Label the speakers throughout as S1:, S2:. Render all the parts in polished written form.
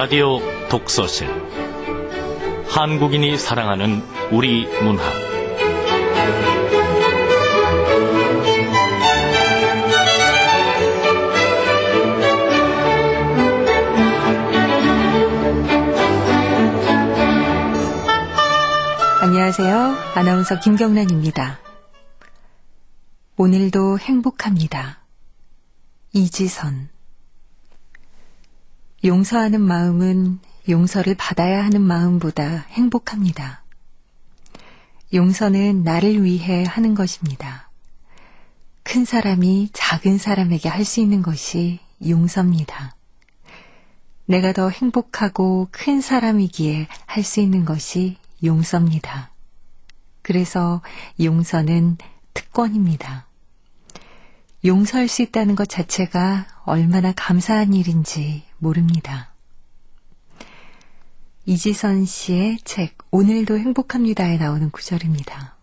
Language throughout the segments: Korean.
S1: 라디오 독서실 한국인이 사랑하는 우리 문학
S2: 안녕하세요. 아나운서 김경란입니다. 오늘도 행복합니다. 이지선. 용서하는 마음은 용서를 받아야 하는 마음보다 행복합니다. 용서는 나를 위해 하는 것입니다. 큰 사람이 작은 사람에게 할 수 있는 것이 용서입니다. 내가 더 행복하고 큰 사람이기에 할 수 있는 것이 용서입니다. 그래서 용서는 특권입니다. 용서할 수 있다는 것 자체가 얼마나 감사한 일인지 모릅니다. 이지선 씨의 책 오늘도 행복합니다에 나오는 구절입니다.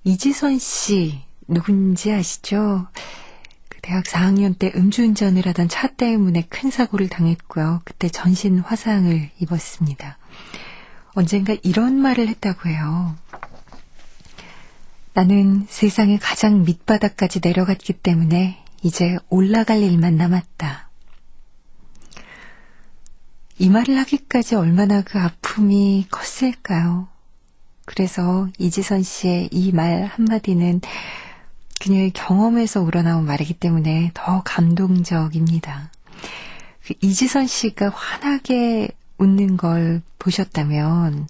S2: 이지선 씨 누군지 아시죠? 대학 4학년 때 음주운전을 하던 차 때문에 큰 사고를 당했고요. 그때 전신 화상을 입었습니다. 언젠가 이런 말을 했다고 해요. 나는 세상의 가장 밑바닥까지 내려갔기 때문에 이제 올라갈 일만 남았다. 이 말을 하기까지 얼마나 그 아픔이 컸을까요? 그래서 이지선 씨의 이 말 한마디는 그녀의 경험에서 우러나온 말이기 때문에 더 감동적입니다. 이지선 씨가 환하게 웃는 걸 보셨다면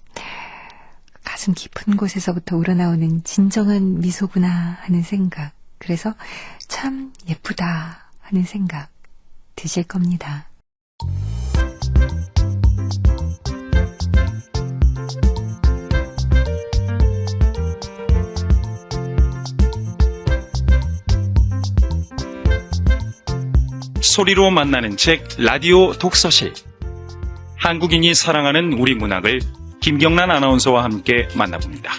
S2: 가슴 깊은 곳에서부터 우러나오는 진정한 미소구나 하는 생각, 그래서 참 예쁘다 하는 생각 드실 겁니다.
S3: 소리로 만나는 책 라디오 독서실. 한국인이 사랑하는 우리 문학을 김경란 아나운서와 함께 만나봅니다.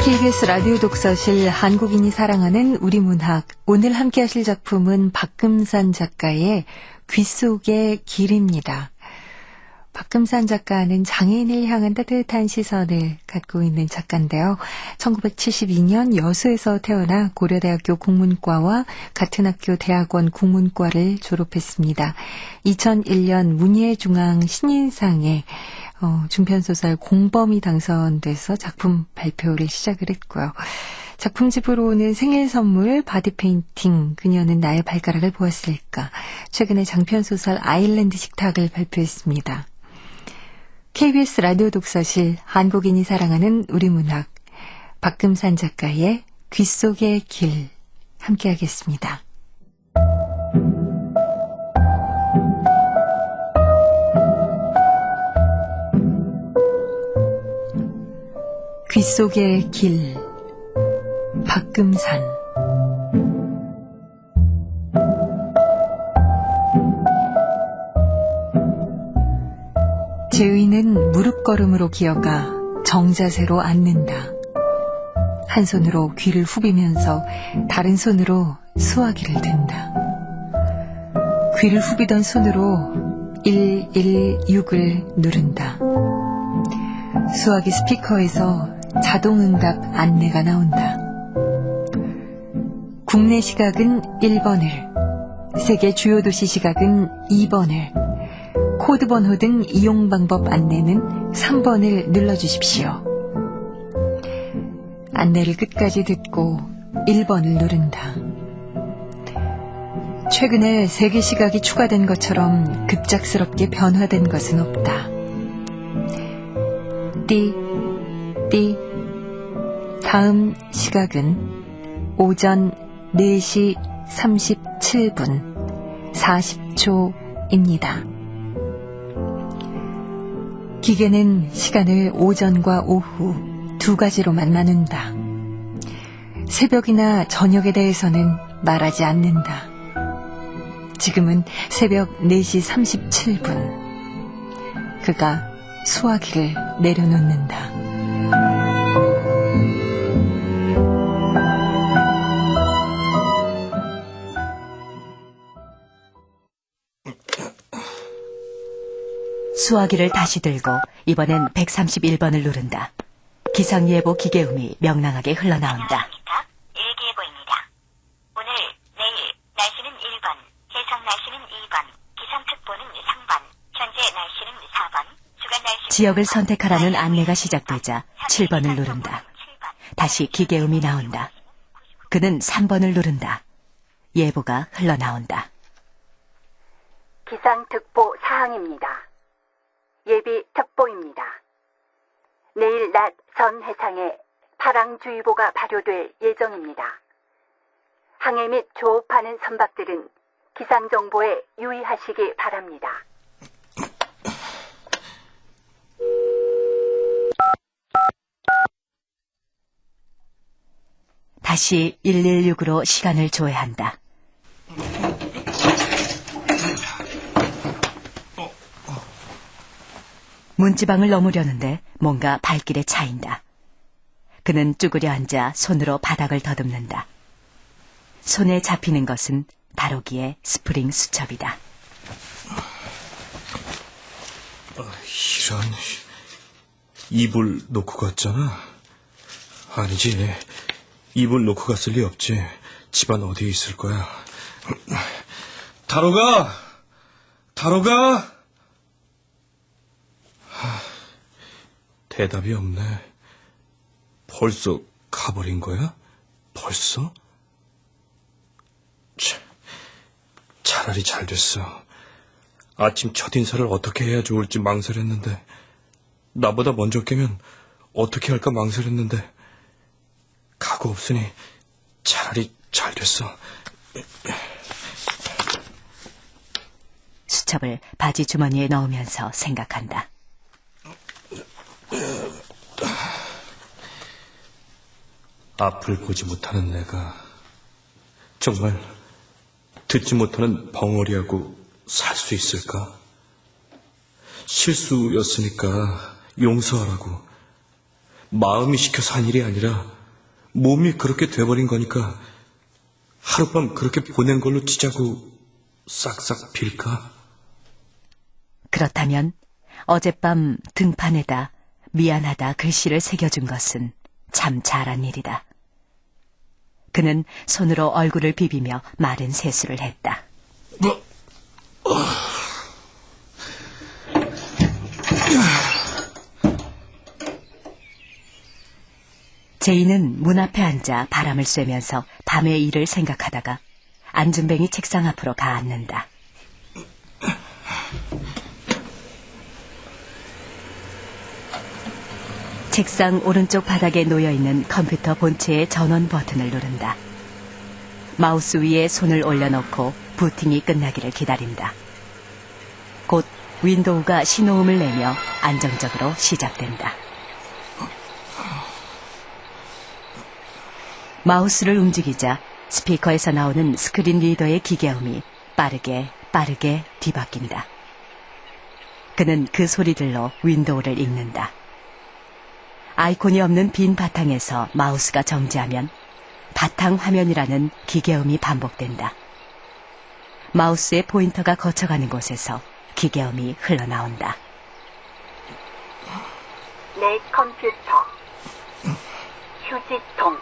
S2: KBS 라디오 독서실 한국인이 사랑하는 우리 문학. 오늘 함께 하실 작품은 박금산 작가의 귀 속의 길입니다. 박금산 작가는 장애인을 향한 따뜻한 시선을 갖고 있는 작가인데요. 1972년 여수에서 태어나 고려대학교 국문과와 같은 학교 대학원 국문과를 졸업했습니다. 2001년 문예중앙 신인상에 중편소설 공범이 당선돼서 작품 발표를 시작을 했고요. 작품집으로는 생일 선물, 바디 페인팅, 그녀는 나의 발가락을 보았을까, 최근에 장편소설 아일랜드 식탁을 발표했습니다. KBS 라디오 독서실 한국인이 사랑하는 우리 문학, 박금산 작가의 귀 속의 길 함께 하겠습니다. 귀 속의 길, 박금산. 제의는 무릎걸음으로 기어가 정자세로 앉는다. 한 손으로 귀를 후비면서 다른 손으로 수화기를 든다. 귀를 후비던 손으로 116을 누른다. 수화기 스피커에서 자동응답 안내가 나온다. 국내 시각은 1번을, 세계 주요 도시 시각은 2번을, 코드 번호 등 이용 방법 안내는 3번을 눌러주십시오. 안내를 끝까지 듣고 1번을 누른다. 최근에 세계 시각이 추가된 것처럼 급작스럽게 변화된 것은 없다. 띠. 다음 시각은 오전 4시 37분 40초입니다. 기계는 시간을 오전과 오후 두 가지로만 나눈다. 새벽이나 저녁에 대해서는 말하지 않는다. 지금은 새벽 4시 37분. 그가 수화기를 내려놓는다.
S4: 수화기를 다시 들고 이번엔 131번을 누른다. 기상예보 기계음이 명랑하게 흘러나온다.
S5: 일기예보입니다. 오늘, 내일 날씨는 1번, 해상 날씨는 2번, 기상특보는 3번, 현재 날씨는 4번, 주간 날씨는
S4: 지역을 선택하라는 안내가 시작되자 7번을 누른다. 다시 기계음이 나온다. 그는 3번을 누른다. 예보가 흘러나온다.
S6: 기상특보 사항입니다. 예비특보입니다. 내일 낮 전 해상에 파랑주의보가 발효될 예정입니다. 항해 및 조업하는 선박들은 기상정보에 유의하시기 바랍니다.
S4: 다시 116으로 시간을 조회한다. 문지방을 넘으려는데 뭔가 발길에 차인다. 그는 쭈그려 앉아 손으로 바닥을 더듬는다. 손에 잡히는 것은 다루기의 스프링 수첩이다.
S7: 이런, 이불 놓고 갔잖아. 아니지, 이불 놓고 갔을 리 없지. 집안 어디에 있을 거야. 다로가! 대답이 없네. 벌써 가버린 거야? 벌써? 차라리 잘 됐어. 아침 첫인사를 어떻게 해야 좋을지 망설였는데, 나보다 먼저 깨면 어떻게 할까 망설였는데, 각오 없으니 차라리 잘 됐어.
S4: 수첩을 바지 주머니에 넣으면서 생각한다.
S7: 앞을 보지 못하는 내가 정말 듣지 못하는 벙어리하고 살 수 있을까? 실수였으니까 용서하라고. 마음이 시켜서 한 일이 아니라 몸이 그렇게 돼버린 거니까 하룻밤 그렇게 보낸 걸로 치자고 싹싹 빌까?
S4: 그렇다면 어젯밤 등판에다 미안하다 글씨를 새겨준 것은 참 잘한 일이다. 그는 손으로 얼굴을 비비며 마른 세수를 했다. 제이는 문 앞에 앉아 바람을 쐬면서 밤의 일을 생각하다가 안준뱅이 책상 앞으로 가앉는다. 책상 오른쪽 바닥에 놓여있는 컴퓨터 본체의 전원 버튼을 누른다. 마우스 위에 손을 올려놓고 부팅이 끝나기를 기다린다. 곧 윈도우가 신호음을 내며 안정적으로 시작된다. 마우스를 움직이자 스피커에서 나오는 스크린 리더의 기계음이 빠르게 뒤바뀐다. 그는 그 소리들로 윈도우를 읽는다. 아이콘이 없는 빈 바탕에서 마우스가 정지하면 바탕 화면이라는 기계음이 반복된다. 마우스의 포인터가 거쳐가는 곳에서 기계음이 흘러나온다.
S6: 내 컴퓨터, 휴지통,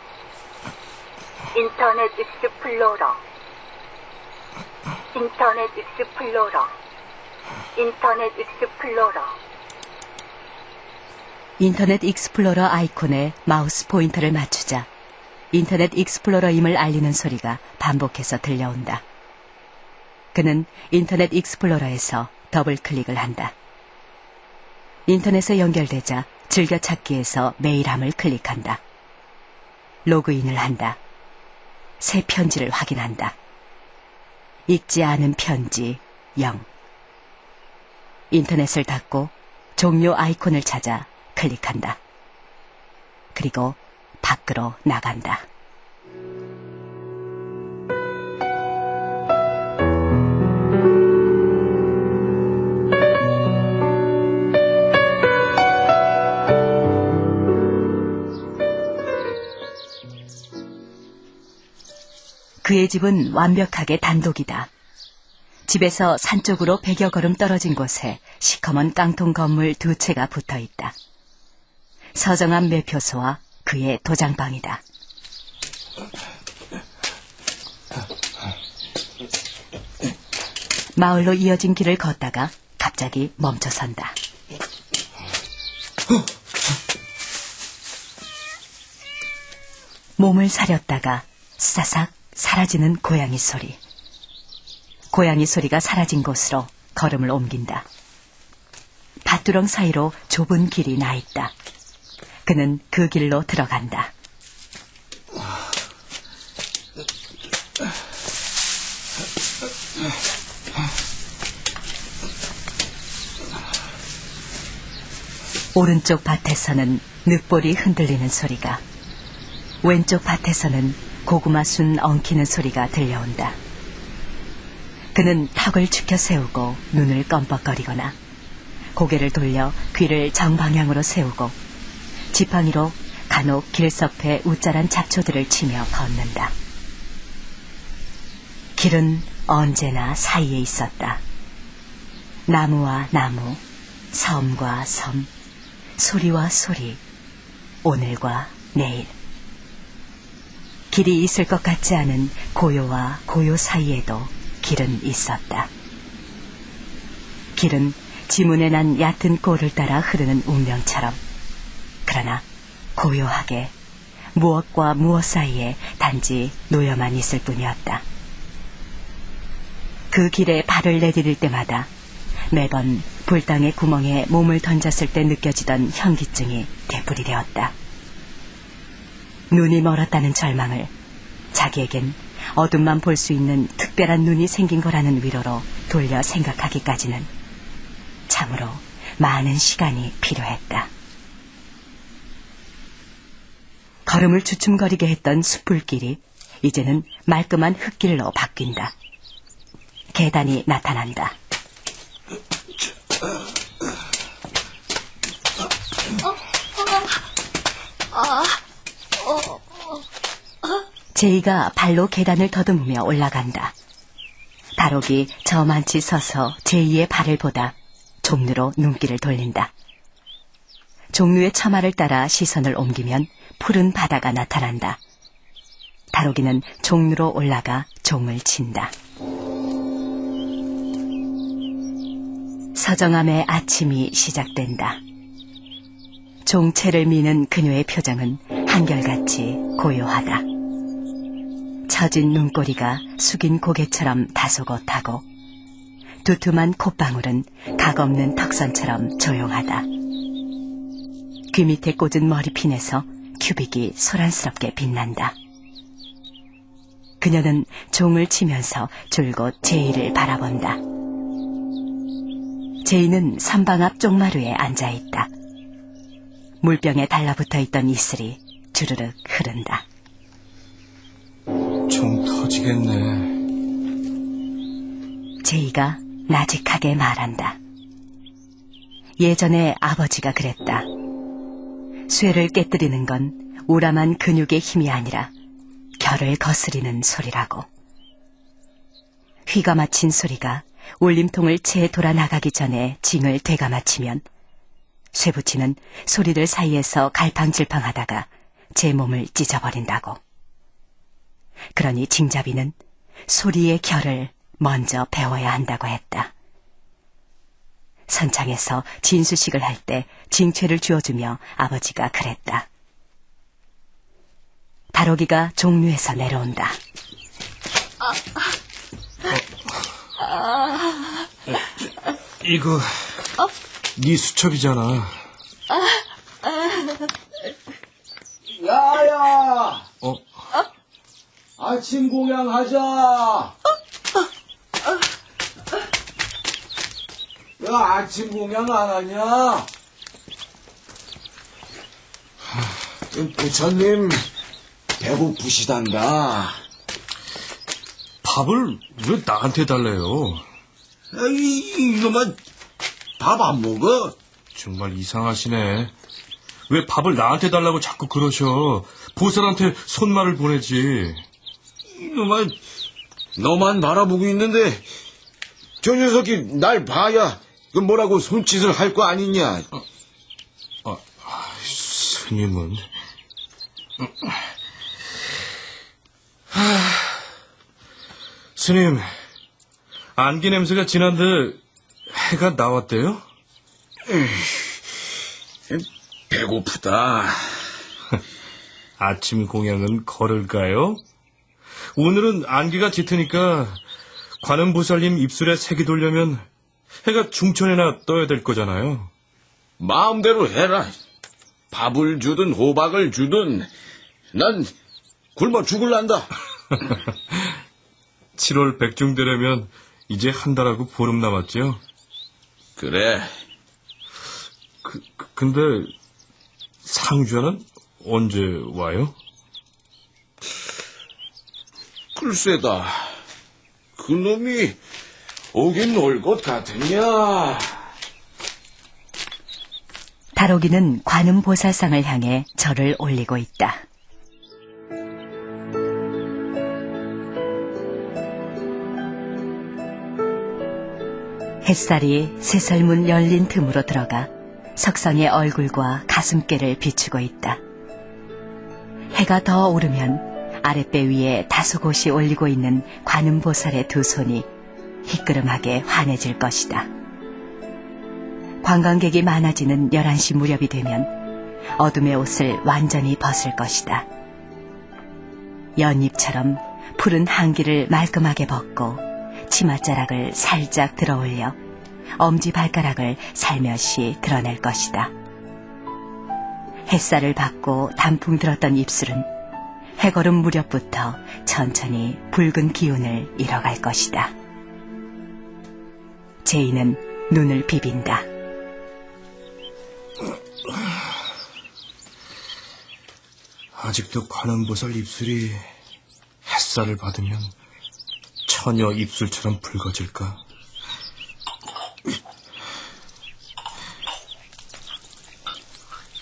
S6: 인터넷 익스플로러, 인터넷 익스플로러, 인터넷 익스플로러.
S4: 인터넷 익스플로러 아이콘에 마우스 포인터를 맞추자 인터넷 익스플로러임을 알리는 소리가 반복해서 들려온다. 그는 인터넷 익스플로러에서 더블 클릭을 한다. 인터넷에 연결되자 즐겨찾기에서 메일함을 클릭한다. 로그인을 한다. 새 편지를 확인한다. 읽지 않은 편지 0. 인터넷을 닫고 종료 아이콘을 찾아 클릭한다. 그리고 밖으로 나간다. 그의 집은 완벽하게 단독이다. 집에서 산 쪽으로 100여 걸음 떨어진 곳에 시커먼 깡통 건물 2채가 붙어 있다. 서정함 매표소와 그의 도장방이다. 마을로 이어진 길을 걷다가 갑자기 멈춰선다. 몸을 사렸다가 사삭 사라지는 고양이 소리. 고양이 소리가 사라진 곳으로 걸음을 옮긴다. 밭두렁 사이로 좁은 길이 나 있다. 그는 그 길로 들어간다. 오른쪽 밭에서는 늑볼이 흔들리는 소리가, 왼쪽 밭에서는 고구마 순 엉키는 소리가 들려온다. 그는 턱을 축혀 세우고 눈을 껌뻑거리거나 고개를 돌려 귀를 정방향으로 세우고 지팡이로 간혹 길섭에 우짜란 잡초들을 치며 걷는다. 길은 언제나 사이에 있었다. 나무와 나무, 섬과 섬, 소리와 소리, 오늘과 내일. 길이 있을 것 같지 않은 고요와 고요 사이에도 길은 있었다. 길은 지문에 난 얕은 꼴을 따라 흐르는 운명처럼, 그러나 고요하게 무엇과 무엇 사이에 단지 놓여만 있을 뿐이었다. 그 길에 발을 내디딜 때마다 매번 불당의 구멍에 몸을 던졌을 때 느껴지던 현기증이 되풀이 되었다. 눈이 멀었다는 절망을 자기에겐 어둠만 볼 수 있는 특별한 눈이 생긴 거라는 위로로 돌려 생각하기까지는 참으로 많은 시간이 필요했다. 걸음을 주춤거리게 했던 숯불길이 이제는 말끔한 흙길로 바뀐다. 계단이 나타난다. 제이가 발로 계단을 더듬으며 올라간다. 다록이 저만치 서서 제이의 발을 보다 종루로 눈길을 돌린다. 종루의 처마를 따라 시선을 옮기면 푸른 바다가 나타난다. 다록이는 종루로 올라가 종을 친다. 서정함의 아침이 시작된다. 종채를 미는 그녀의 표정은 한결같이 고요하다. 처진 눈꼬리가 숙인 고개처럼 다소곳하고 두툼한 콧방울은 각없는 턱선처럼 조용하다. 귀 밑에 꽂은 머리핀에서 큐빅이 소란스럽게 빛난다. 그녀는 종을 치면서 줄곧 제이를 바라본다. 제이는 선방 앞 쪽마루에 앉아있다. 물병에 달라붙어 있던 이슬이 주르륵 흐른다.
S7: 종 터지겠네.
S4: 제이가 나직하게 말한다. 예전에 아버지가 그랬다. 쇠를 깨뜨리는 건 우람한 근육의 힘이 아니라 결을 거스리는 소리라고. 휘가 맞힌 소리가 울림통을 채 돌아 나가기 전에 징을 되가 맞히면 쇠붙이는 소리들 사이에서 갈팡질팡하다가 제 몸을 찢어버린다고. 그러니 징잡이는 소리의 결을 먼저 배워야 한다고 했다. 선창에서 진수식을 할 때 징채를 쥐어주며 아버지가 그랬다. 다록이가 종류에서 내려온다.
S7: 이거 네 수첩이잖아.
S8: 야야! 아침 공양하자! 야, 아침 공양 안 하냐? 부처님, 배고프시단다.
S7: 밥을 왜 나한테 달래요?
S8: 이놈아, 밥 안 먹어?
S7: 정말 이상하시네. 왜 밥을 나한테 달라고 자꾸 그러셔? 보살한테 손말을 보내지.
S8: 이놈아, 너만 바라보고 있는데 저 녀석이 날 봐야 그 뭐라고 손짓을 할 거 아니냐.
S7: 스님은 스님, 안기 냄새가 진한데 해가 나왔대요?
S8: 배고프다.
S7: 아침 공양은 걸을까요? 오늘은 안개가 짙으니까 관음보살님 입술에 색이 돌려면 해가 중천에나 떠야 될 거잖아요.
S8: 마음대로 해라. 밥을 주든 호박을 주든 난 굶어 죽을란다.
S7: 7월 백중 되려면 이제 한 달하고 보름 남았죠?
S8: 그래.
S7: 근데 상주는 언제 와요?
S8: 글쎄다. 그놈이 오긴 올 것 같으냐.
S4: 다록이는 관음보살상을 향해 절을 올리고 있다. 햇살이 새설문 열린 틈으로 들어가 석상의 얼굴과 가슴께를 비추고 있다. 해가 더 오르면 아랫배 위에 다소곳이 올리고 있는 관음보살의 두 손이 희끄름하게 환해질 것이다. 관광객이 많아지는 11시 무렵이 되면 어둠의 옷을 완전히 벗을 것이다. 연잎처럼 푸른 한기를 말끔하게 벗고 치맛자락을 살짝 들어올려 엄지발가락을 살며시 드러낼 것이다. 햇살을 받고 단풍 들었던 입술은 해걸음 무렵부터 천천히 붉은 기운을 잃어갈 것이다. 제이는 눈을 비빈다.
S7: 아직도 관음보살 입술이 햇살을 받으면 처녀 입술처럼 붉어질까?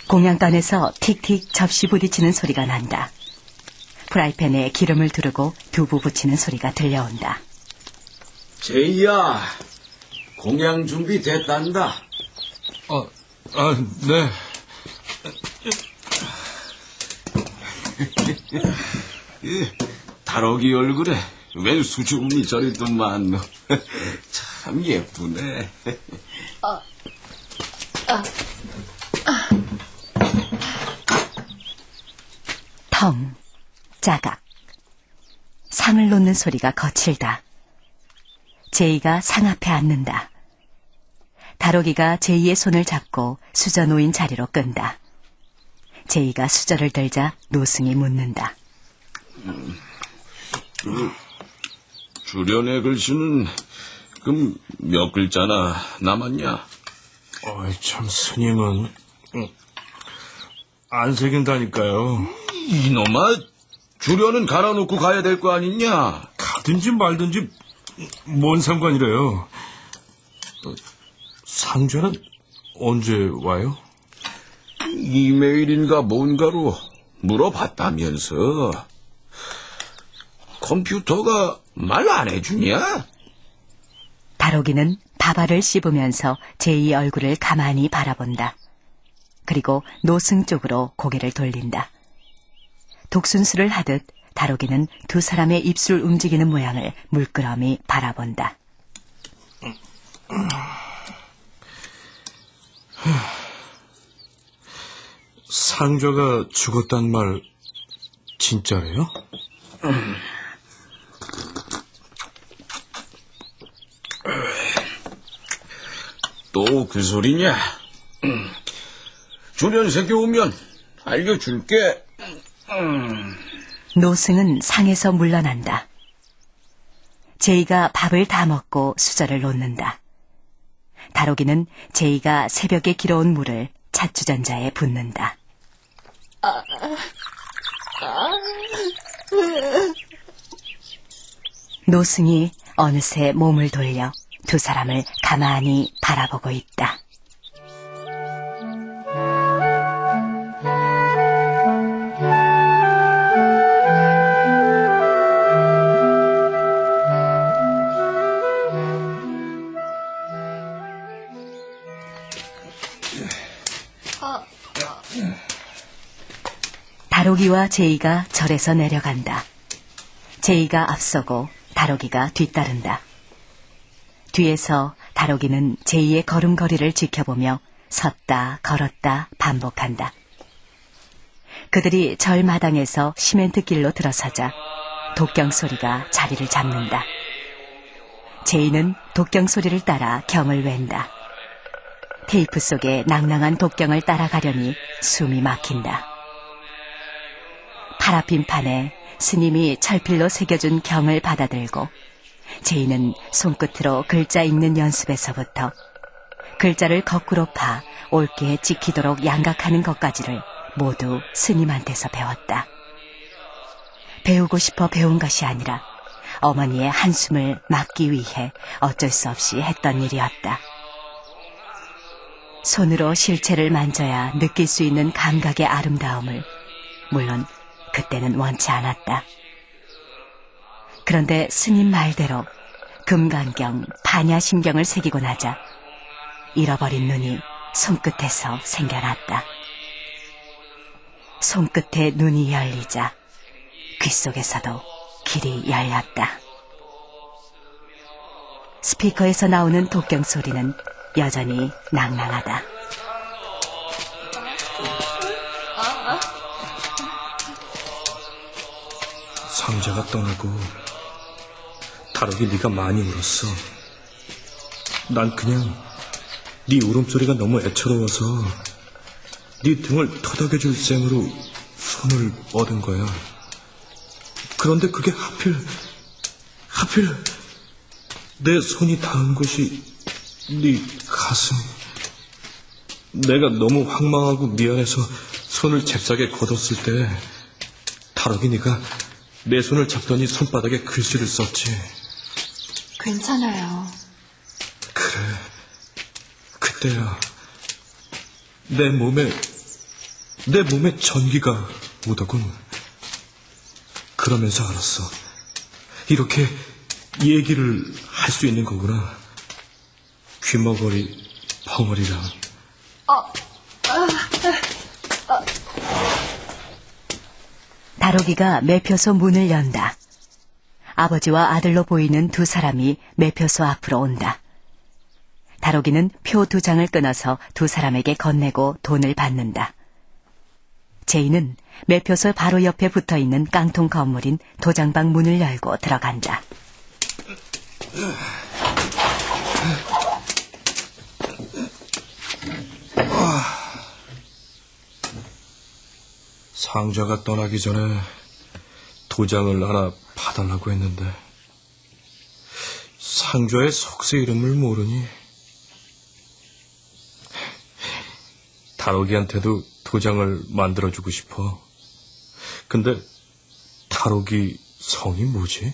S4: 공양간에서 틱틱 접시 부딪히는 소리가 난다. 프라이팬에 기름을 두르고 두부 부치는 소리가 들려온다.
S8: 제이야, 공양 준비 됐단다.
S7: 네.
S8: 다록이 얼굴에 웬 수줍음이 저리더만. 참 예쁘네.
S4: 텅, 짜각. 상을 놓는 소리가 거칠다. 제이가 상 앞에 앉는다. 다록이가 제이의 손을 잡고 수저 놓인 자리로 끈다. 제이가 수저를 들자 노승이 묻는다.
S8: 주련의 글씨는 그럼 몇 글자나 남았냐?
S7: 참 스님은 안 새긴다니까요.
S8: 이놈아, 주련은 갈아놓고 가야 될 거 아니냐?
S7: 가든지 말든지 뭔 상관이래요. 상주는 언제 와요?
S8: 이메일인가 뭔가로 물어봤다면서. 컴퓨터가 말 안 해주냐?
S4: 다록이는 밥알을 씹으면서 제이의 얼굴을 가만히 바라본다. 그리고 노승 쪽으로 고개를 돌린다. 독순수를 하듯 다록이는 두 사람의 입술 움직이는 모양을 물끄러미 바라본다.
S7: 상조가 죽었단 말 진짜래요?
S8: 또 그 소리냐? 주련 새끼 오면 알려줄게.
S4: 노승은 상에서 물러난다. 제이가 밥을 다 먹고 수저를 놓는다. 다록이는 제이가 새벽에 길어온 물을 찻주전자에 붓는다. 노승이 어느새 몸을 돌려 두 사람을 가만히 바라보고 있다. 다록이와 제이가 절에서 내려간다. 제이가 앞서고 다록이가 뒤따른다. 뒤에서 다록이는 제이의 걸음걸이를 지켜보며 섰다 걸었다 반복한다. 그들이 절 마당에서 시멘트 길로 들어서자 독경 소리가 자리를 잡는다. 제이는 독경 소리를 따라 경을 웬다. 테이프 속에 낭낭한 독경을 따라가려니 숨이 막힌다. 파라핀 판에 스님이 철필로 새겨준 경을 받아들고 제이는 손끝으로 글자 읽는 연습에서부터 글자를 거꾸로 파 옳게 지키도록 양각하는 것까지를 모두 스님한테서 배웠다. 배우고 싶어 배운 것이 아니라 어머니의 한숨을 막기 위해 어쩔 수 없이 했던 일이었다. 손으로 실체를 만져야 느낄 수 있는 감각의 아름다움을 물론 그때는 원치 않았다. 그런데 스님 말대로 금강경, 반야심경을 새기고 나자 잃어버린 눈이 손끝에서 생겨났다. 손끝에 눈이 열리자 귓속에서도 길이 열렸다. 스피커에서 나오는 독경 소리는 여전히 낭낭하다.
S7: 상자가 떠나고 다록이 네가 많이 울었어. 난 그냥 네 울음소리가 너무 애처로워서 네 등을 토닥여줄 셈으로 손을 얻은 거야. 그런데 그게 하필 내 손이 닿은 곳이 네 가슴. 내가 너무 황망하고 미안해서 손을 잽싸게 걷었을 때 다록이 네가 내 손을 잡더니 손바닥에 글씨를 썼지.
S2: 괜찮아요.
S7: 그래, 그때야 내 몸에 전기가 오더군. 그러면서 알았어. 이렇게 얘기를 할 수 있는 거구나. 귀머거리 벙어리랑.
S4: 다록이가 매표소 문을 연다. 아버지와 아들로 보이는 두 사람이 매표소 앞으로 온다. 다록이는 표 2장을 끊어서 두 사람에게 건네고 돈을 받는다. 제이는 매표소 바로 옆에 붙어있는 깡통 건물인 도장방 문을 열고 들어간다.
S7: 상자가 떠나기 전에 도장을 하나 봐달라고 했는데 상자의 속세 이름을 모르니 다록이한테도 도장을 만들어주고 싶어. 근데 다록이 성이 뭐지?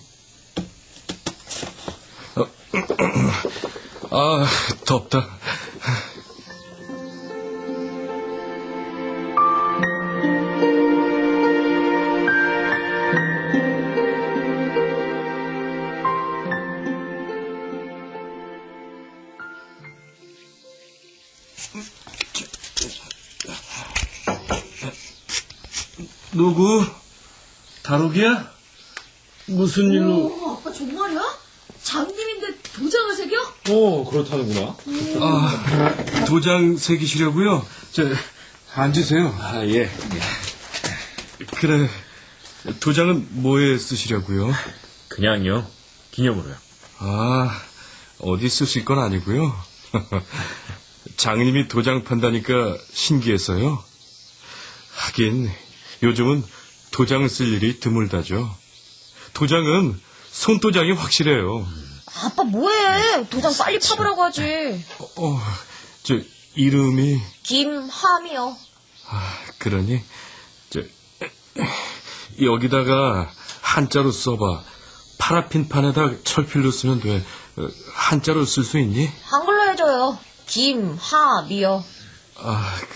S7: 덥다. 누구? 다록이야? 무슨 일로?
S9: 아빠 정말이야? 장님인데 도장을 새겨?
S7: 그렇다는구나. 도장 새기시려고요? 앉으세요. 예. 그래, 도장은 뭐에 쓰시려고요?
S1: 그냥요. 기념으로요.
S7: 어디 쓰실 건 아니고요. 장님이 도장 판다니까 신기해서요. 하긴 요즘은 도장을 쓸 일이 드물다죠. 도장은 손도장이 확실해요.
S9: 아빠 뭐해? 도장 빨리 파보라고 하지.
S7: 이름이
S9: 김함이요.
S7: 그러니 여기다가 한자로 써봐. 파라핀판에다 철필로 쓰면 돼. 한자로 쓸 수 있니?
S9: 한글로 해줘요. 김함이요.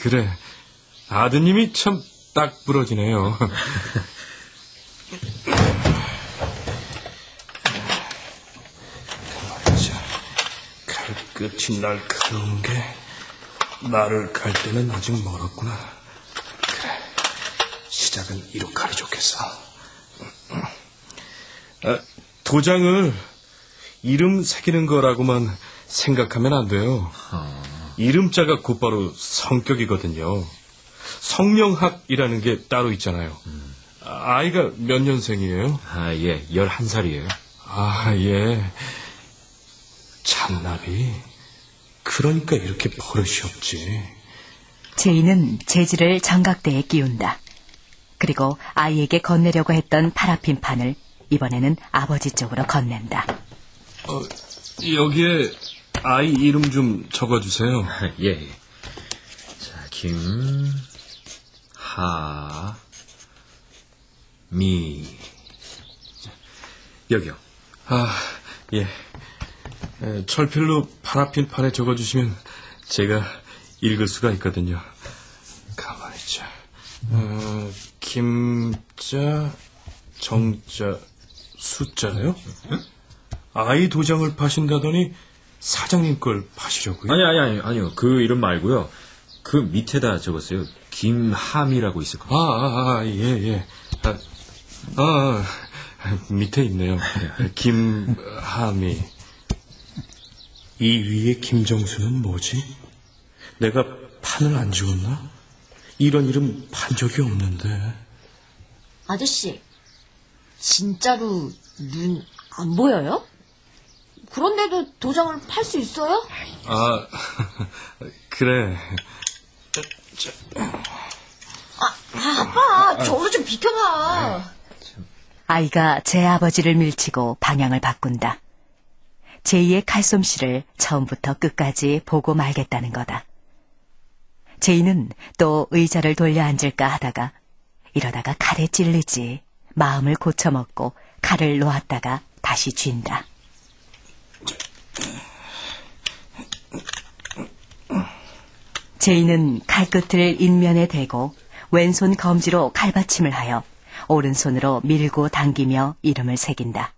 S7: 그래. 아드님이 참 딱 부러지네요. 갈 끝이 날카로운 게 나를 갈 때는 아직 멀었구나. 그래, 시작은 이렇게 하리 좋겠어. 도장을 이름 새기는 거라고만 생각하면 안 돼요. 이름자가 곧바로 성격이거든요. 성명학이라는 게 따로 있잖아요. 아이가 몇 년생이에요?
S1: 예, 11살이에요.
S7: 예. 잔나비. 그러니까 이렇게 버릇이 없지.
S4: 제이는 재질을 정각대에 끼운다. 그리고 아이에게 건네려고 했던 파라핀 판을 이번에는 아버지 쪽으로 건넨다.
S7: 여기에 아이 이름 좀 적어주세요.
S1: 예. 자, 김하미. 여기요.
S7: 예. 철필로 파라핀 판에 적어주시면 제가 읽을 수가 있거든요. 가만히 있자. 김자, 정자, 숫자요? 아이 도장을 파신다더니 사장님 걸 파시려고요?
S1: 아니요. 그 이름 말고요. 그 밑에다 적었어요. 김하미라고 있을 겁니다.
S7: 예. 밑에 있네요. 김하미. 이 위에 김정수는 뭐지? 내가 판을 안 지웠나? 이런 이름 판 적이 없는데.
S9: 아저씨, 진짜로 눈 안 보여요? 그런데도 도장을 팔 수 있어요?
S7: 그래.
S9: 아빠, 저로 좀 비켜봐.
S4: 아이가 제 아버지를 밀치고 방향을 바꾼다. 제이의 칼솜씨를 처음부터 끝까지 보고 말겠다는 거다. 제이는 또 의자를 돌려 앉을까 하다가 이러다가 칼에 찔리지 마음을 고쳐먹고 칼을 놓았다가 다시 쥔다. 제이는 칼끝을 인면에 대고 왼손 검지로 칼받침을 하여 오른손으로 밀고 당기며 이름을 새긴다.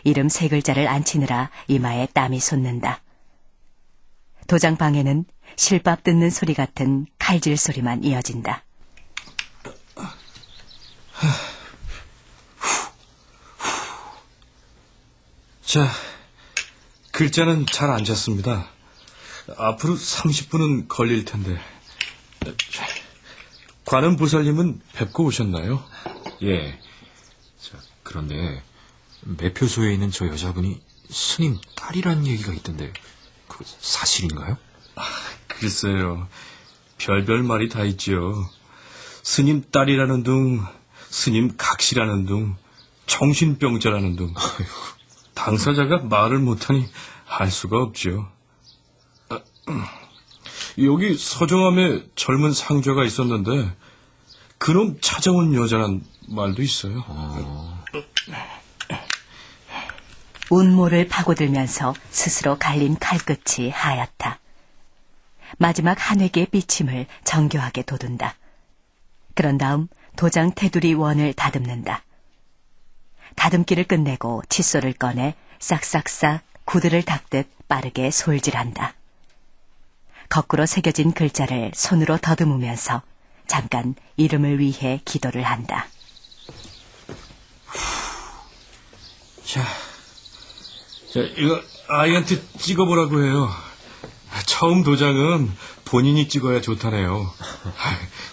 S4: 이름 세 글자를 안 치느라 이마에 땀이 솟는다. 도장방에는 실밥 뜯는 소리 같은 칼질 소리만 이어진다.
S7: 자, 글자는 잘 앉았습니다. 앞으로 30분은 걸릴 텐데. 관음 보살님은 뵙고 오셨나요?
S1: 예. 자, 그런데 매표소에 있는 저 여자분이 스님 딸이라는 얘기가 있던데 그거 사실인가요?
S7: 글쎄요. 별별 말이 다 있지요. 스님 딸이라는 둥, 스님 각시라는 둥, 정신병자라는 둥. 당사자가 말을 못하니 알 수가 없죠. 여기 서정함에 젊은 상좌가 있었는데 그놈 찾아온 여자란 말도 있어요.
S4: 운모를 파고들면서 스스로 갈린 칼끝이 하얗다. 마지막 한 획의 삐침을 정교하게 돋운다. 그런 다음 도장 테두리 원을 다듬는다. 다듬기를 끝내고 칫솔을 꺼내 싹싹싹 구두를 닦듯 빠르게 솔질한다. 거꾸로 새겨진 글자를 손으로 더듬으면서 잠깐 이름을 위해 기도를 한다.
S7: 자, 이거 아이한테 찍어보라고 해요. 처음 도장은 본인이 찍어야 좋다네요.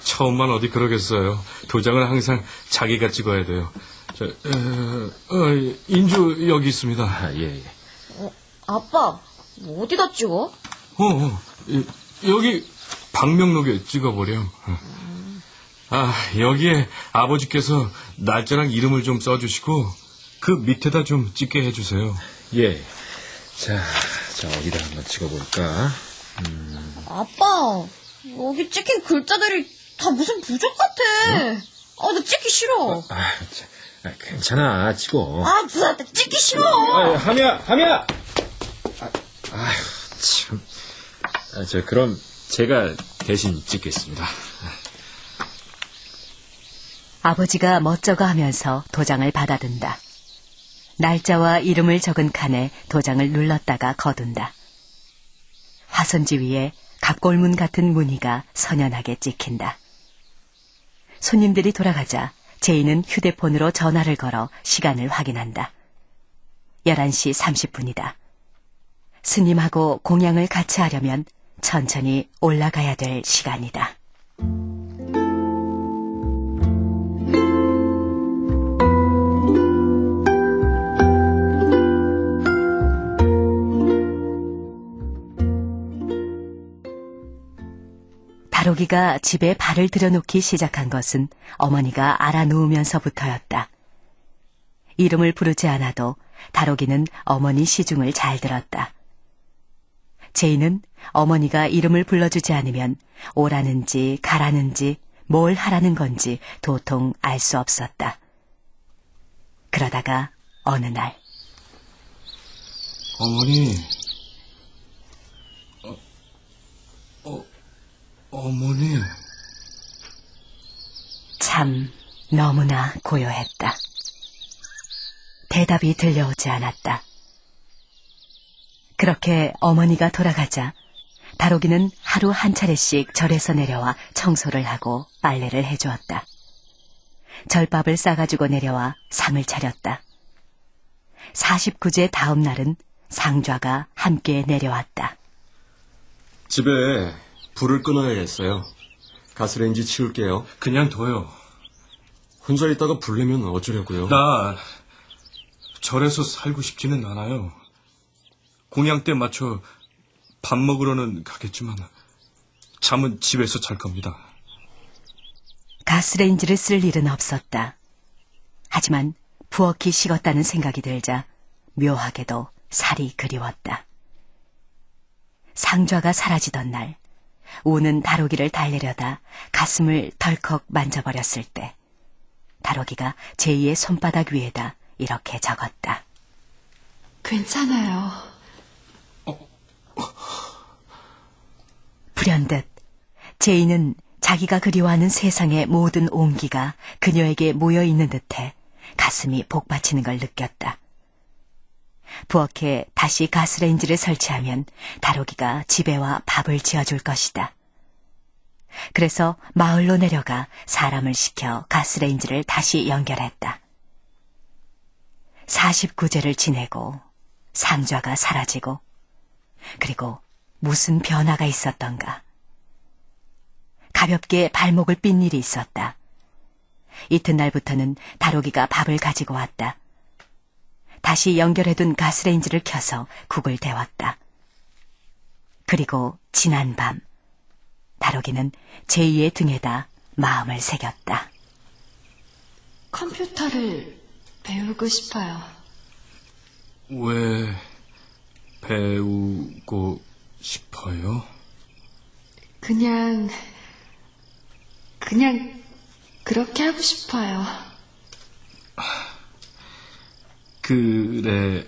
S7: 처음만 어디 그러겠어요. 도장은 항상 자기가 찍어야 돼요. 자, 인주 여기 있습니다.
S1: 예.
S9: 아빠, 어디다 찍어?
S7: 여기 방명록에 찍어보렴. 여기에 아버지께서 날짜랑 이름을 좀 써주시고 그 밑에다 좀 찍게 해주세요.
S1: 예. 자, 어디다 한번 찍어볼까?
S9: 아빠, 여기 찍힌 글자들이 다 무슨 부적 같아. 나 찍기 싫어.
S1: 괜찮아, 찍어.
S9: 나 찍기 싫어.
S1: 하미야! 참. 그럼 제가 대신 찍겠습니다.
S4: 아버지가 멋쩍어 하면서 도장을 받아든다. 날짜와 이름을 적은 칸에 도장을 눌렀다가 거둔다. 화선지 위에 갑골문 같은 무늬가 선연하게 찍힌다. 손님들이 돌아가자 제이는 휴대폰으로 전화를 걸어 시간을 확인한다. 11시 30분이다. 스님하고 공양을 같이 하려면 천천히 올라가야 될 시간이다. 다록이가 집에 발을 들여놓기 시작한 것은 어머니가 알아놓으면서부터였다. 이름을 부르지 않아도 다록이는 어머니 시중을 잘 들었다. 제이는 어머니가 이름을 불러주지 않으면 오라는지 가라는지 뭘 하라는 건지 도통 알 수 없었다. 그러다가 어느 날
S7: 어머니, 어머니.
S4: 참 너무나 고요했다. 대답이 들려오지 않았다. 그렇게 어머니가 돌아가자 다록이는 하루 한 차례씩 절에서 내려와 청소를 하고 빨래를 해주었다. 절밥을 싸가지고 내려와 상을 차렸다. 49제 다음 날은 상좌가 함께 내려왔다.
S8: 집에 불을 끊어야겠어요. 가스레인지 치울게요.
S7: 그냥 둬요.
S8: 혼자 있다가 불 내면 어쩌려고요?
S7: 나 절에서 살고 싶지는 않아요. 공양 때 맞춰 밥 먹으러는 가겠지만 잠은 집에서 잘 겁니다.
S4: 가스레인지를 쓸 일은 없었다. 하지만 부엌이 식었다는 생각이 들자 묘하게도 살이 그리웠다. 상좌가 사라지던 날 우는 다록이를 달래려다 가슴을 덜컥 만져버렸을 때 다록이가 제이의 손바닥 위에다 이렇게 적었다.
S2: 괜찮아요.
S4: 불현듯 제이는 자기가 그리워하는 세상의 모든 온기가 그녀에게 모여있는 듯해 가슴이 복받치는 걸 느꼈다. 부엌에 다시 가스레인지를 설치하면 다록이가 집에 와 밥을 지어줄 것이다. 그래서 마을로 내려가 사람을 시켜 가스레인지를 다시 연결했다. 49제를 지내고 상좌가 사라지고 그리고 무슨 변화가 있었던가. 가볍게 발목을 삔 일이 있었다. 이튿날부터는 다록이가 밥을 가지고 왔다. 다시 연결해둔 가스레인지를 켜서 국을 데웠다. 그리고 지난 밤 다록이는 제이의 등에다 마음을 새겼다.
S2: 컴퓨터를 배우고 싶어요.
S7: 왜 배우고 싶어요?
S2: 그냥 그렇게 하고 싶어요.
S7: 그래요.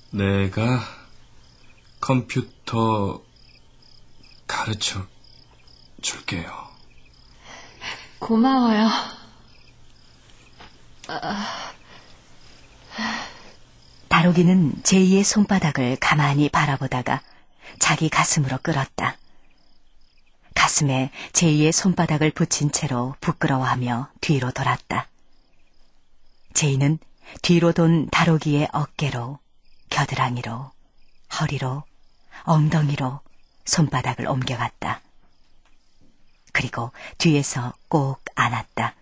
S7: 내가 컴퓨터 가르쳐 줄게요.
S2: 고마워요.
S4: 다록이는 제이의 손바닥을 가만히 바라보다가 자기 가슴으로 끌었다. 가슴에 제이의 손바닥을 붙인 채로 부끄러워하며 뒤로 돌았다. 제이는 뒤로 돈 다록이의 어깨로, 겨드랑이로, 허리로, 엉덩이로 손바닥을 옮겨갔다. 그리고 뒤에서 꼭 안았다.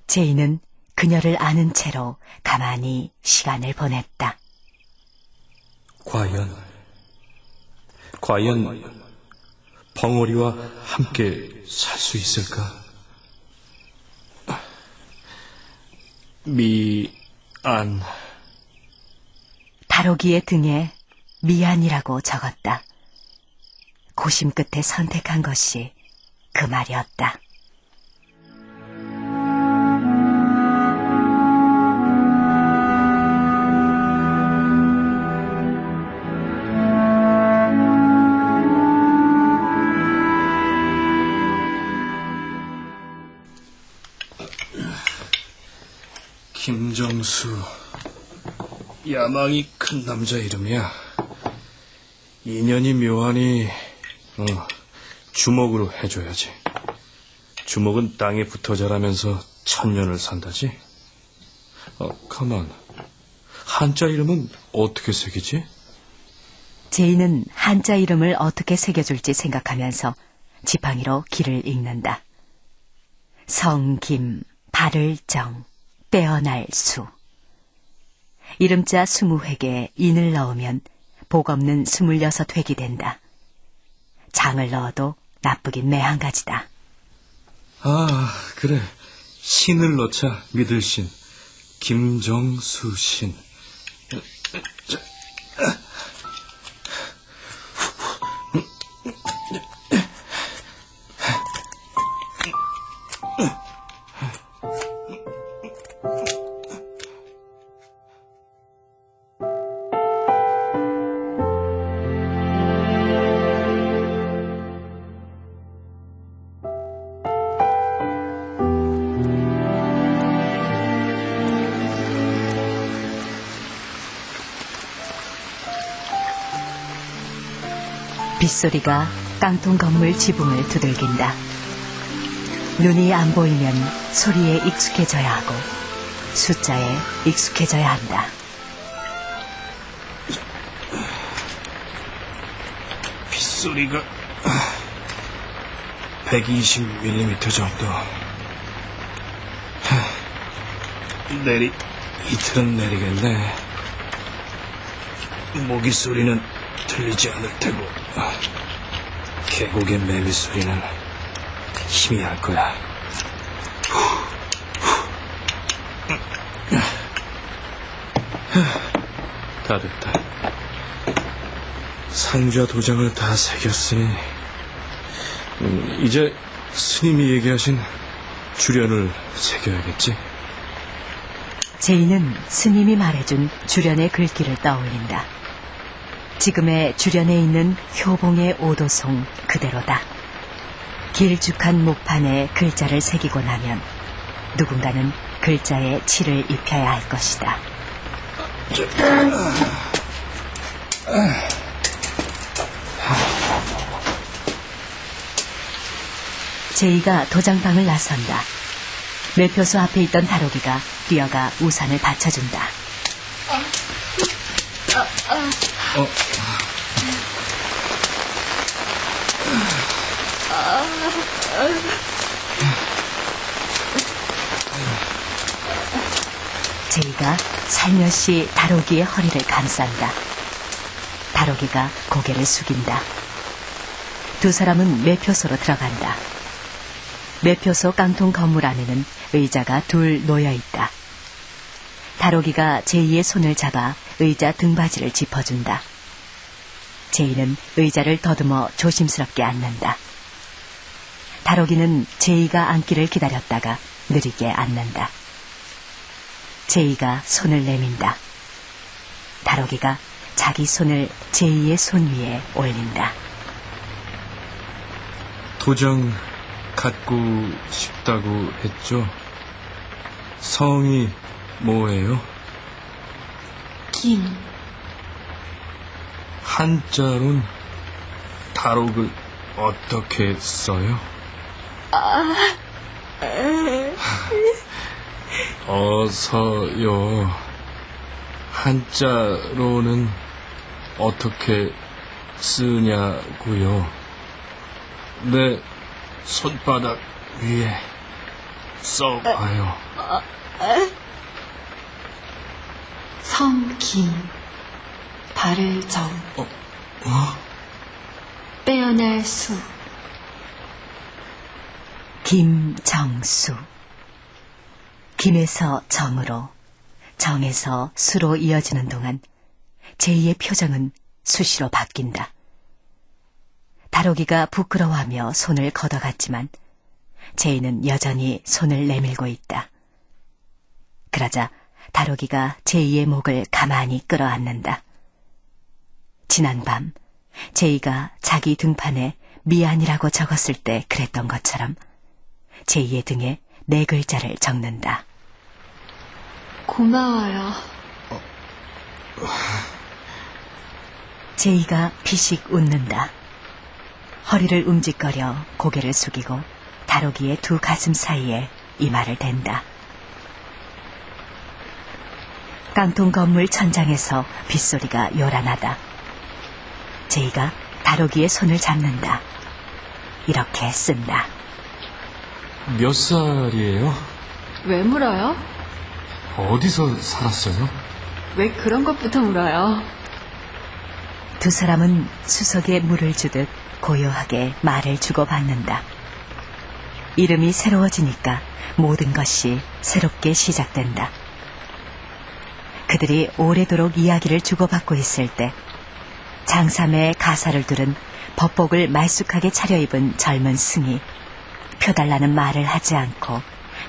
S4: 제이는 그녀를 안은 채로 가만히 시간을 보냈다.
S7: 과연 벙어리와 함께 살 수 있을까? 미안.
S4: 다록이의 등에 미안이라고 적었다. 고심 끝에 선택한 것이 그 말이었다.
S7: 김정수. 야망이 큰 남자 이름이야. 인연이 묘하니 주먹으로 해줘야지. 주먹은 땅에 붙어 자라면서 1000년을 산다지? 가만. 한자 이름은 어떻게 새기지?
S4: 제이는 한자 이름을 어떻게 새겨줄지 생각하면서 지팡이로 길을 읽는다. 성김, 발을 정, 빼어날 수. 이름자 20획에 인을 넣으면 복 없는 26획이 된다. 장을 넣어도 나쁘긴 매한 가지다.
S7: 그래. 신을 넣자. 믿을 신. 김정수 신.
S4: 빗소리가 깡통 건물 지붕을 두들긴다. 눈이 안 보이면 소리에 익숙해져야 하고 숫자에 익숙해져야 한다.
S7: 빗소리가 120mm 정도. 이틀은 내리겠네. 모기 소리는 들리지 않을 테고 계곡의 매미 소리는 희미할 거야. 다 됐다. 상좌 도장을 다 새겼으니 이제 스님이 얘기하신 주련을 새겨야겠지?
S4: 제이는 스님이 말해준 주련의 글귀를 떠올린다. 지금의 주련에 있는 효봉의 오도송 그대로다. 길쭉한 목판에 글자를 새기고 나면 누군가는 글자에 칠을 입혀야 할 것이다. 제이가 도장방을 나선다. 매표소 앞에 있던 다로기가 뛰어가 우산을 받쳐준다. 제이가 살며시 다로기의 허리를 감싼다. 다로기가 고개를 숙인다. 두 사람은 매표소로 들어간다. 매표소 깡통 건물 안에는 의자가 둘 놓여 있다. 다로기가 제이의 손을 잡아 의자 등받이를 짚어준다. 제이는 의자를 더듬어 조심스럽게 앉는다. 다로기는 제이가 앉기를 기다렸다가 느리게 앉는다. 제이가 손을 내민다. 다로기가 자기 손을 제이의 손 위에 올린다.
S7: 도장 갖고 싶다고 했죠? 성이 뭐예요?
S2: 김.
S7: 한자로는 다록을 어떻게 써요? 어서요. 한자로는 어떻게 쓰냐고요? 내 손바닥 위에 써봐요.
S2: 성김, 발을 정, 빼어날 수.
S4: 김정수. 김에서 정으로, 정에서 수로 이어지는 동안 제이의 표정은 수시로 바뀐다. 다로기가 부끄러워하며 손을 걷어갔지만 제이는 여전히 손을 내밀고 있다. 그러자 다로기가 제이의 목을 가만히 끌어안는다. 지난밤 제이가 자기 등판에 미안이라고 적었을 때 그랬던 것처럼 제이의 등에 4글자를 적는다.
S2: 고마워요.
S4: 제이가 피식 웃는다. 허리를 움직거려 고개를 숙이고 다록이의 두 가슴 사이에 이마를 댄다. 깡통 건물 천장에서 빗소리가 요란하다. 제이가 다록이의 손을 잡는다. 이렇게 쓴다.
S1: 몇 살이에요?
S2: 왜 물어요?
S1: 어디서 살았어요?
S2: 왜 그런 것부터 물어요?
S4: 두 사람은 수석에 물을 주듯 고요하게 말을 주고받는다. 이름이 새로워지니까 모든 것이 새롭게 시작된다. 그들이 오래도록 이야기를 주고받고 있을 때 장삼의 가사를 들은 법복을 말쑥하게 차려입은 젊은 승이 펴달라는 말을 하지 않고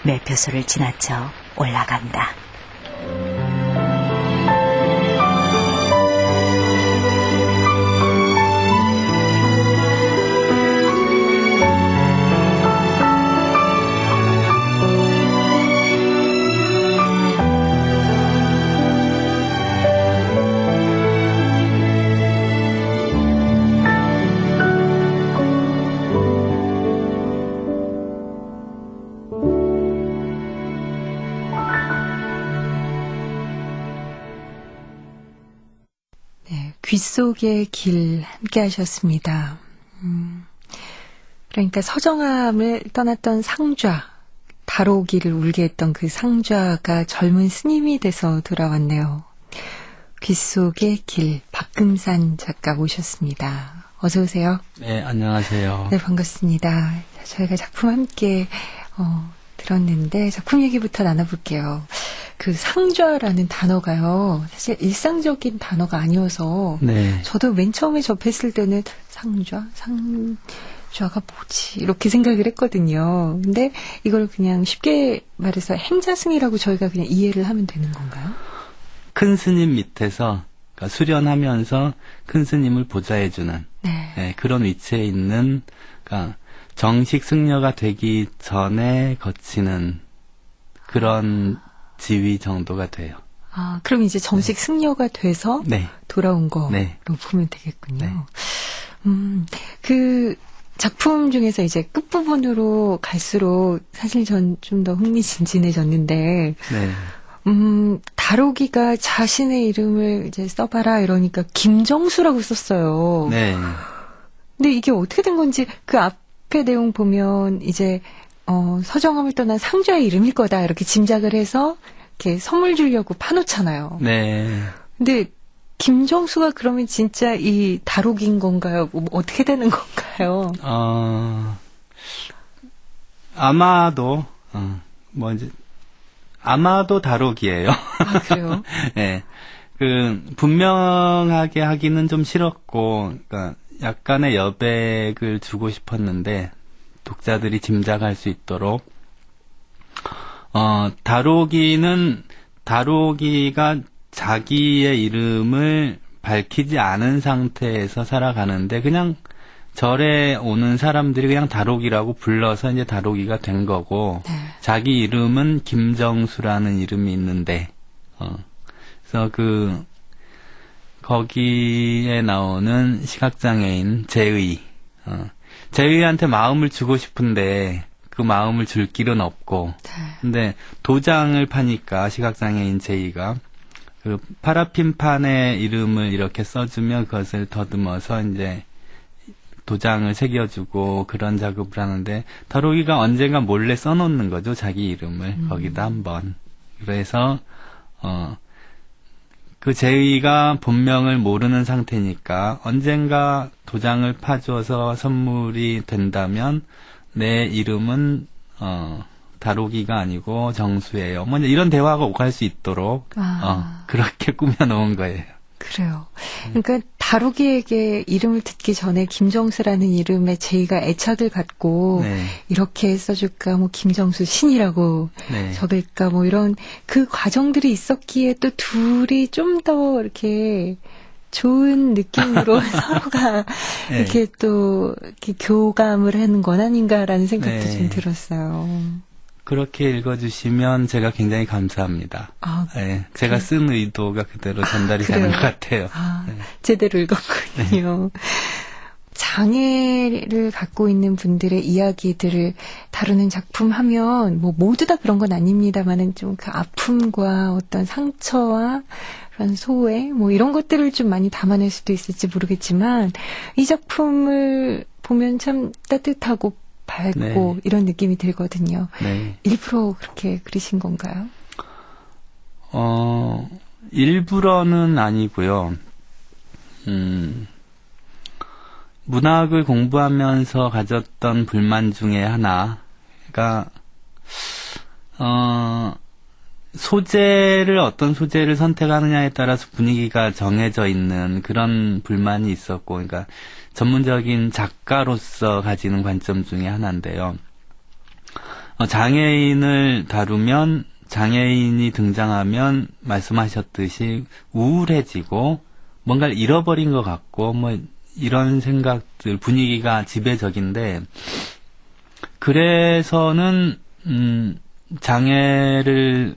S4: 매표소를 지나쳐 올라간다.
S2: 귓속의 길 함께 하셨습니다. 그러니까 서정함을 떠났던 상좌, 다록이를 울게 했던 그 상좌가 젊은 스님이 돼서 돌아왔네요. 귓속의 길, 박금산 작가 모셨습니다. 어서 오세요.
S10: 네, 안녕하세요.
S2: 네, 반갑습니다. 저희가 작품 함께 들었는데 작품 얘기부터 나눠볼게요. 그 상좌라는 단어가요. 사실 일상적인 단어가 아니어서
S10: 네.
S2: 저도 맨 처음에 접했을 때는 상좌가 뭐지? 이렇게 생각을 했거든요. 근데 이걸 그냥 쉽게 말해서 행자승이라고 저희가 그냥 이해를 하면 되는 건가요?
S10: 큰 스님 밑에서 그러니까 수련하면서 큰 스님을 보좌해주는 네, 그런 위치에 있는 그러니까 정식 승려가 되기 전에 거치는 그런 지위 정도가 돼요.
S2: 아, 그럼 이제 정식 승려가 돼서 돌아온 거로 보면 되겠군요. 그 작품 중에서 이제 끝부분으로 갈수록 사실 전 좀 더 흥미진진해졌는데, 다록이가 자신의 이름을 이제 써봐라 이러니까 김정수라고 썼어요.
S10: 네.
S2: 근데 이게 어떻게 된 건지 그 앞에 내용 보면 이제 서정함을 떠난 상좌의 이름일 거다 이렇게 짐작을 해서 이렇게 선물 주려고 파놓잖아요.
S10: 네.
S2: 근데 김정수가 그러면 진짜 이 다록인 건가요? 뭐 어떻게 되는 건가요?
S10: 아마도 아마도 다록이에요.
S2: 아, 그래요?
S10: 네. 분명하게 하기는 좀 싫었고, 그러니까 약간의 여백을 주고 싶었는데, 독자들이 짐작할 수 있도록, 다록이가 자기의 이름을 밝히지 않은 상태에서 살아가는데, 그냥 절에 오는 사람들이 그냥 다록이라고 불러서 이제 다록이가 된 거고, 자기 이름은 김정수라는 이름이 있는데, 그래서 거기에 나오는 시각장애인 제의한테 마음을 주고 싶은데, 그 마음을 줄 길은 없고, 근데 도장을 파니까 시각장애인 제의가, 그 파라핀판에 이름을 이렇게 써주면 그것을 더듬어서 이제 도장을 새겨주고 그런 작업을 하는데, 다록이가 언젠가 몰래 써놓는 거죠, 자기 이름을. 거기다 한번. 그래서, 그 제의가 본명을 모르는 상태니까 언젠가 도장을 파줘서 선물이 된다면 내 이름은, 다록이가 아니고 정수예요. 뭐 이런 대화가 오갈 수 있도록, 그렇게 꾸며놓은 거예요.
S2: 그래요. 그러니까 다록이에게 이름을 듣기 전에 김정수라는 이름에 제이가 애착을 갖고 이렇게 써줄까, 뭐 김정수 신이라고 적을까, 뭐 이런 그 과정들이 있었기에 또 둘이 좀 더 이렇게 좋은 느낌으로 서로가 이렇게 또 이렇게 교감을 하는 건 아닌가라는 생각도 좀 들었어요.
S10: 그렇게 읽어주시면 제가 굉장히 감사합니다. 제가 쓴 의도가 그대로 전달이 되는 것 같아요.
S2: 제대로 읽었군요. 자, 장애를 갖고 있는 분들의 이야기들을 다루는 작품 하면 뭐 모두 다 그런 건 아닙니다만은 좀 그 아픔과 어떤 상처와 그런 소외 뭐 이런 것들을 좀 많이 담아낼 수도 있을지 모르겠지만 이 작품을 보면 참 따뜻하고 밝고
S10: 네.
S2: 이런 느낌이 들거든요.
S10: 네.
S2: 일부러 그렇게 그리신 건가요?
S10: 일부러는 아니고요. 문학을 공부하면서 가졌던 불만 중에 하나가, 어떤 소재를 선택하느냐에 따라서 분위기가 정해져 있는 그런 불만이 있었고, 그러니까 전문적인 작가로서 가지는 관점 중에 하나인데요. 장애인을 다루면, 장애인이 등장하면 말씀하셨듯이 우울해지고 뭔가를 잃어버린 것 같고 뭐 이런 생각들, 분위기가 지배적인데 그래서는 장애를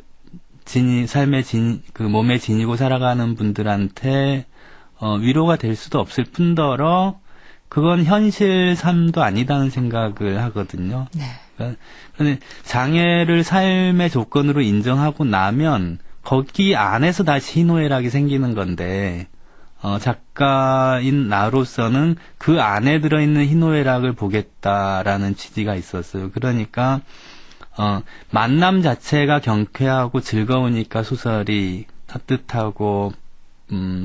S10: 몸에 지니고 살아가는 분들한테 위로가 될 수도 없을 뿐더러 그건 현실 삶도 아니다는 생각을 하거든요.
S2: 네.
S10: 그런데 장애를 삶의 조건으로 인정하고 나면 거기 안에서 다시 희노애락이 생기는 건데 작가인 나로서는 그 안에 들어있는 희노애락을 보겠다라는 취지가 있었어요. 그러니까 만남 자체가 경쾌하고 즐거우니까 소설이 따뜻하고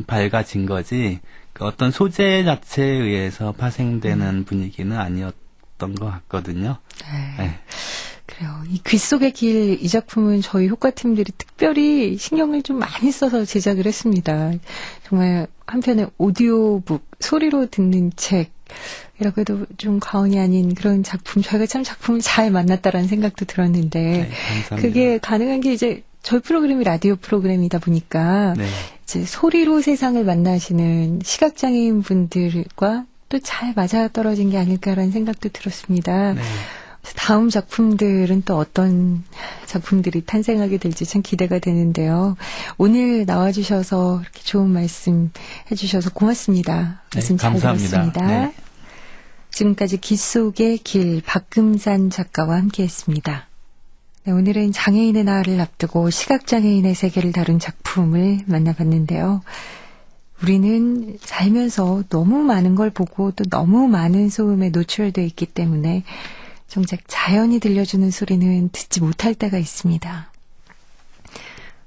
S10: 밝아진 거지 어떤 소재 자체에 의해서 파생되는 분위기는 아니었던 것 같거든요.
S2: 네. 그래요. 이 귀 속의 길, 이 작품은 저희 효과팀들이 특별히 신경을 좀 많이 써서 제작을 했습니다. 정말 한편의 오디오북, 소리로 듣는 책이라고 해도 좀 과언이 아닌 그런 작품, 저희가 참 작품을 잘 만났다라는 생각도 들었는데,
S10: 네, 감사합니다.
S2: 그게 가능한 게 이제 저희 프로그램이 라디오 프로그램이다 보니까,
S10: 네.
S2: 이제 소리로 세상을 만나시는 시각장애인 분들과 또 잘 맞아떨어진 게 아닐까라는 생각도 들었습니다.
S10: 네.
S2: 다음 작품들은 또 어떤 작품들이 탄생하게 될지 참 기대가 되는데요. 오늘 나와주셔서 이렇게 좋은 말씀 해주셔서 고맙습니다. 말씀 잘
S10: 감사합니다.
S2: 들었습니다.
S10: 네.
S2: 지금까지 귀 속의 길 박금산 작가와 함께했습니다. 네, 오늘은 장애인의 날을 앞두고 시각장애인의 세계를 다룬 작품을 만나봤는데요. 우리는 살면서 너무 많은 걸 보고 또 너무 많은 소음에 노출되어 있기 때문에 정작 자연이 들려주는 소리는 듣지 못할 때가 있습니다.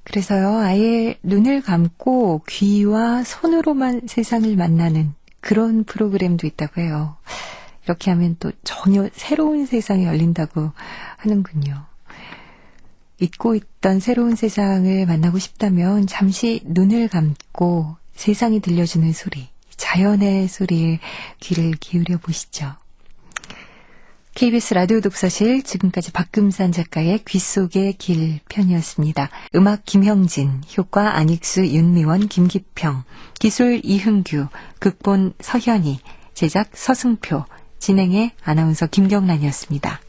S2: 그래서요, 아예 눈을 감고 귀와 손으로만 세상을 만나는 그런 프로그램도 있다고 해요. 이렇게 하면 또 전혀 새로운 세상이 열린다고 하는군요. 잊고 있던 새로운 세상을 만나고 싶다면 잠시 눈을 감고 세상이 들려주는 소리, 자연의 소리에 귀를 기울여 보시죠. KBS 라디오 독서실, 지금까지 박금산 작가의 귀 속의 길 편이었습니다. 음악 김형진, 효과 안익수, 윤미원, 김기평, 기술 이흥규, 극본 서현희, 제작 서승표, 진행의 아나운서 김경란이었습니다.